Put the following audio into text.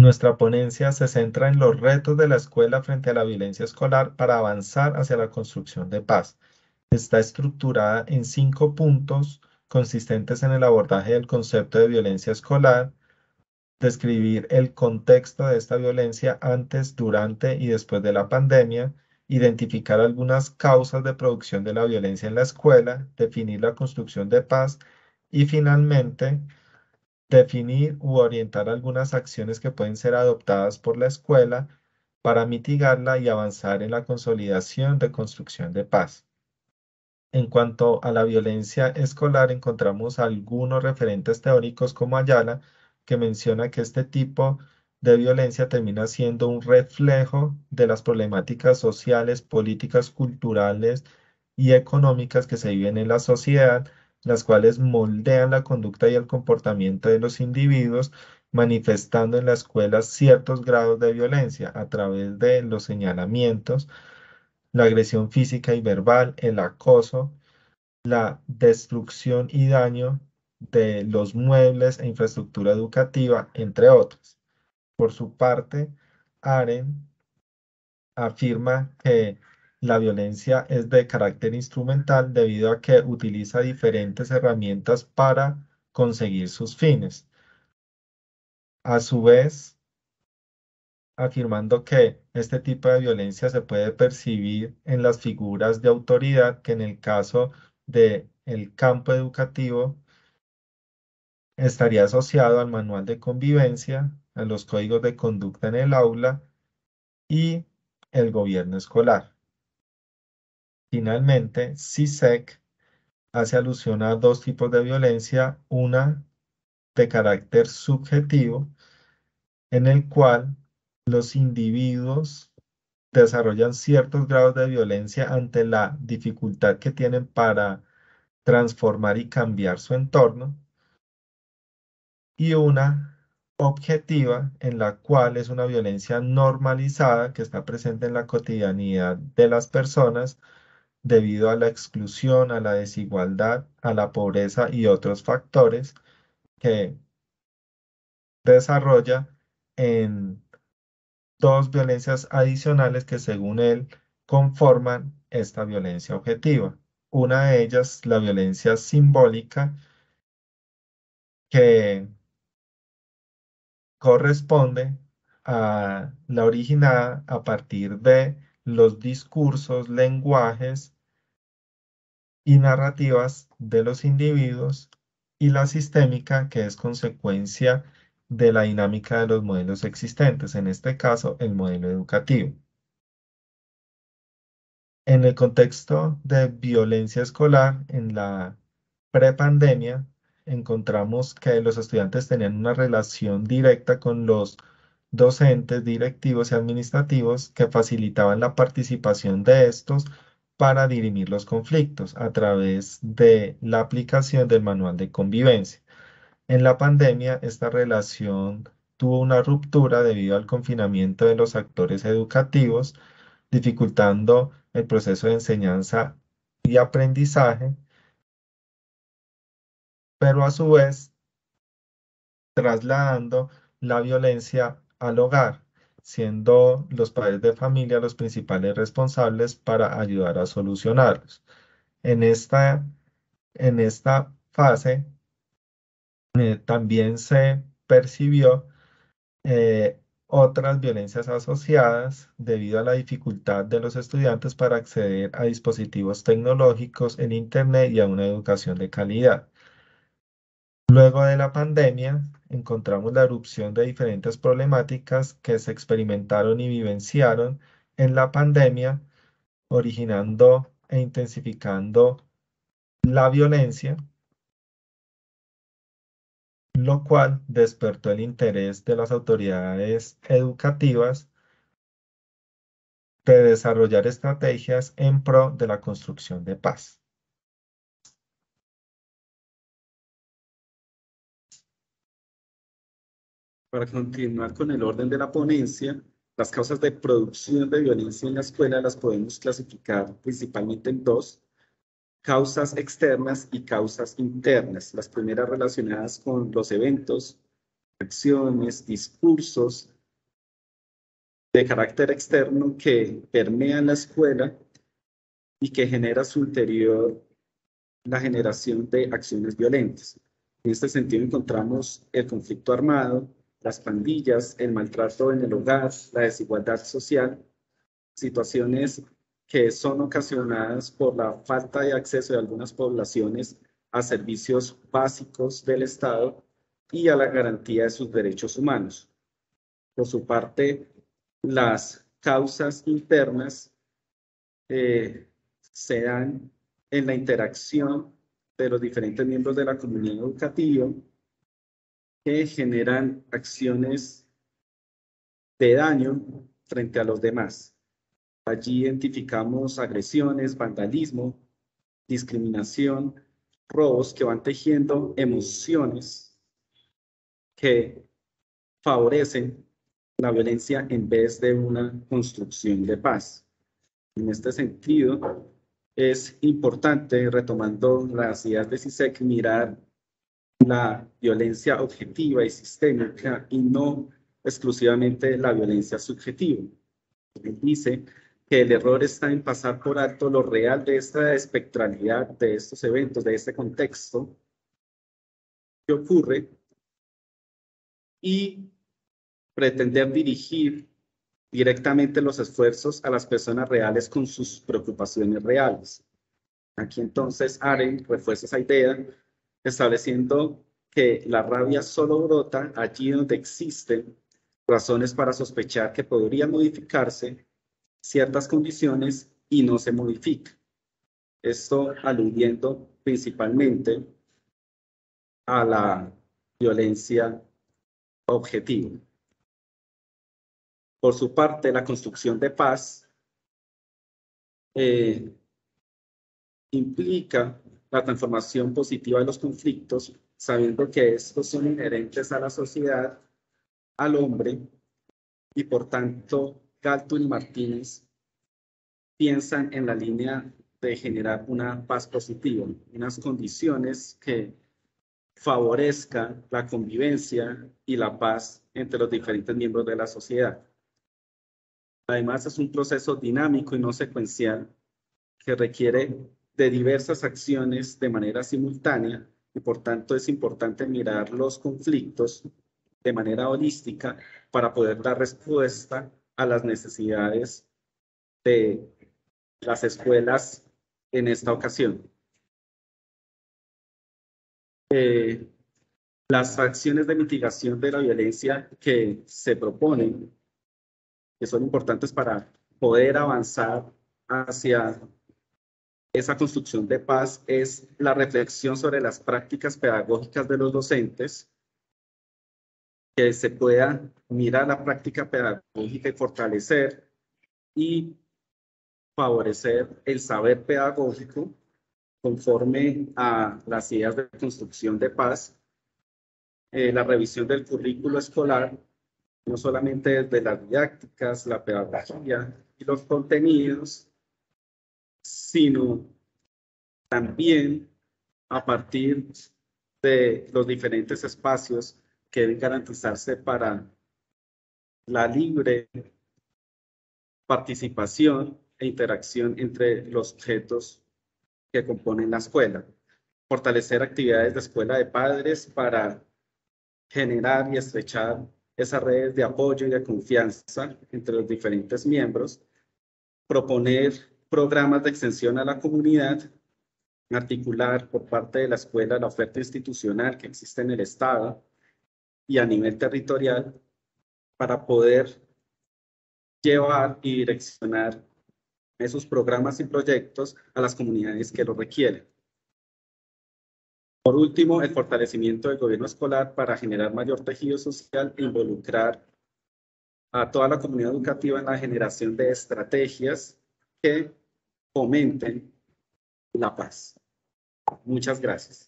Nuestra ponencia se centra en los retos de la escuela frente a la violencia escolar para avanzar hacia la construcción de paz. Está estructurada en 5 puntos consistentes en el abordaje del concepto de violencia escolar, describir el contexto de esta violencia antes, durante y después de la pandemia, identificar algunas causas de producción de la violencia en la escuela, definir la construcción de paz y finalmente definir u orientar algunas acciones que pueden ser adoptadas por la escuela para mitigarla y avanzar en la consolidación de construcción de paz. En cuanto a la violencia escolar, encontramos algunos referentes teóricos como Ayala, que menciona que este tipo de violencia termina siendo un reflejo de las problemáticas sociales, políticas, culturales y económicas que se viven en la sociedad, las cuales moldean la conducta y el comportamiento de los individuos, manifestando en la escuela ciertos grados de violencia a través de los señalamientos, la agresión física y verbal, el acoso, la destrucción y daño de los muebles e infraestructura educativa, entre otros. Por su parte, Aren afirma que la violencia es de carácter instrumental debido a que utiliza diferentes herramientas para conseguir sus fines. A su vez, afirmando que este tipo de violencia se puede percibir en las figuras de autoridad que en el caso del campo educativo estaría asociado al manual de convivencia, a los códigos de conducta en el aula y el gobierno escolar. Finalmente, CISEC hace alusión a dos tipos de violencia, una de carácter subjetivo, en el cual los individuos desarrollan ciertos grados de violencia ante la dificultad que tienen para transformar y cambiar su entorno, y una objetiva en la cual es una violencia normalizada que está presente en la cotidianidad de las personas debido a la exclusión, a la desigualdad, a la pobreza y otros factores que desarrolla en dos violencias adicionales que según él conforman esta violencia objetiva. Una de ellas, la violencia simbólica, que corresponde a la originada a partir de los discursos, lenguajes y narrativas de los individuos, y la sistémica, que es consecuencia de la dinámica de los modelos existentes, en este caso el modelo educativo. En el contexto de violencia escolar, en la prepandemia, encontramos que los estudiantes tenían una relación directa con los docentes, directivos y administrativos que facilitaban la participación de estos para dirimir los conflictos a través de la aplicación del manual de convivencia. En la pandemia, esta relación tuvo una ruptura debido al confinamiento de los actores educativos, dificultando el proceso de enseñanza y aprendizaje, pero a su vez trasladando la violencia al hogar, siendo los padres de familia los principales responsables para ayudar a solucionarlos. En esta fase también se percibió otras violencias asociadas debido a la dificultad de los estudiantes para acceder a dispositivos tecnológicos en Internet y a una educación de calidad. Luego de la pandemia, encontramos la erupción de diferentes problemáticas que se experimentaron y vivenciaron en la pandemia, originando e intensificando la violencia, lo cual despertó el interés de las autoridades educativas de desarrollar estrategias en pro de la construcción de paz. Para continuar con el orden de la ponencia, las causas de producción de violencia en la escuela las podemos clasificar principalmente en dos: causas externas y causas internas. Las primeras relacionadas con los eventos, acciones, discursos de carácter externo que permea la escuela y que genera a su interior la generación de acciones violentas. En este sentido encontramos el conflicto armado, las pandillas, el maltrato en el hogar, la desigualdad social, situaciones que son ocasionadas por la falta de acceso de algunas poblaciones a servicios básicos del Estado y a la garantía de sus derechos humanos. Por su parte, las causas internas se dan en la interacción de los diferentes miembros de la comunidad educativa que generan acciones de daño frente a los demás. Allí identificamos agresiones, vandalismo, discriminación, robos que van tejiendo emociones que favorecen la violencia en vez de una construcción de paz. En este sentido, es importante, retomando las ideas de CISEC, mirar la violencia objetiva y sistémica y no exclusivamente la violencia subjetiva. Él dice que el error está en pasar por alto lo real de esta espectralidad de estos eventos, de este contexto que ocurre y pretender dirigir directamente los esfuerzos a las personas reales con sus preocupaciones reales. Aquí entonces Arendt refuerza esa idea estableciendo que la rabia solo brota allí donde existen razones para sospechar que podrían modificarse ciertas condiciones y no se modifica. Esto aludiendo principalmente a la violencia objetiva. Por su parte, la construcción de paz implica la transformación positiva de los conflictos, sabiendo que estos son inherentes a la sociedad, al hombre, y por tanto, Galton y Martínez piensan en la línea de generar una paz positiva, unas condiciones que favorezcan la convivencia y la paz entre los diferentes miembros de la sociedad. Además, es un proceso dinámico y no secuencial que requiere de diversas acciones de manera simultánea y por tanto es importante mirar los conflictos de manera holística para poder dar respuesta a las necesidades de las escuelas en esta ocasión. Las acciones de mitigación de la violencia que se proponen, que son importantes para poder avanzar hacia esa construcción de paz, es la reflexión sobre las prácticas pedagógicas de los docentes, que se pueda mirar la práctica pedagógica y fortalecer y favorecer el saber pedagógico conforme a las ideas de construcción de paz, la revisión del currículo escolar, no solamente desde las didácticas, la pedagogía y los contenidos, sino también a partir de los diferentes espacios que deben garantizarse para la libre participación e interacción entre los objetos que componen la escuela. Fortalecer actividades de escuela de padres para generar y estrechar esas redes de apoyo y de confianza entre los diferentes miembros. Proponer programas de extensión a la comunidad, articular por parte de la escuela la oferta institucional que existe en el Estado y a nivel territorial para poder llevar y direccionar esos programas y proyectos a las comunidades que lo requieren. Por último, el fortalecimiento del gobierno escolar para generar mayor tejido social e involucrar a toda la comunidad educativa en la generación de estrategias que fomenten la paz. Muchas gracias.